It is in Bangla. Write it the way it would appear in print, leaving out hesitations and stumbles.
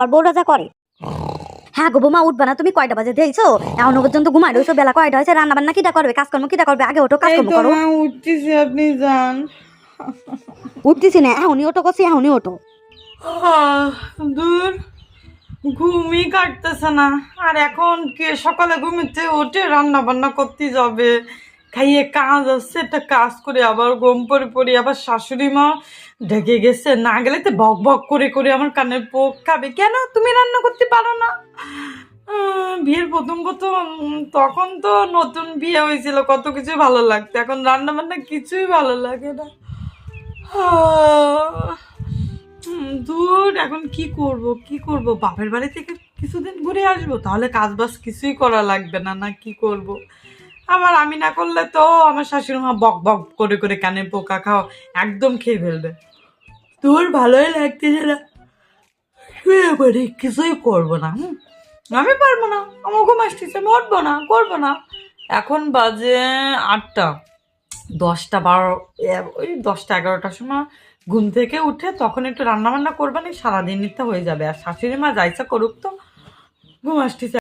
আর বউরা যা করে। হ্যাঁ গো বৌমা, উঠবা না তুমি? কয়টা বাজে দিয়েছো? এখনো পর্যন্ত ঘুমাই রয়েছো। বেলা কয়টা হয়েছে? রান্না বান্না কিটা করবে? কাজকর্ম কিটা করবে? আগে ওঠো, কাজকর্ম করো। উঠতেছি, আপনি যান। উঠতেছি না, এখনই ওঠো করছি, এখনই ওঠো। দূর, ঘুমই কাটতেছে না। আর এখন কে সকালে ঘুমিতে উঠে রান্না বান্না করতে যাবে? খাইয়ে কাজ আছে, একটা কাজ করে আবার ঘুম পড়ে পড়ি। আবার শাশুড়ি মা ডেকে গেছে, না গেলে তো বক বক করে করে আমার কানের পোক খাবে। কেন তুমি রান্না করতে পারো না? বিয়ের প্রথম প্রথম, তখন তো নতুন বিয়ে হয়েছিল, কত কিছু ভালো লাগতো। এখন রান্না বান্না কিছুই ভালো লাগে না। দূর, এখন কি করব কি করব? বাপের বাড়ি থেকে কিছুদিন ঘুরে আসবো, তাহলে কাজ বাজ কিছুই করা লাগবে না। না কি করব? আবার আমি না করলে তো আমার শাশুড়ি মা বক বক করে করে কানে পোকা খাও একদম খেয়ে ফেলবে। তোর ভালোই লাগতেছে না, শুয়ে পড়ি, কিছুই করবো না। আমি পারবো না, আমার ঘুম আসতেছে, আমি উঠবো না, করবো না। এখন বাজে 8টা, 10টা 12, ওই 10টা 11টার সময় ঘুম থেকে উঠে তখন একটু রান্না বান্না করবানি, সারাদিন নিতে হয়ে যাবে। আর শাশুড়ি মা যাইসা করুক তো, ঘুম আসতেছে।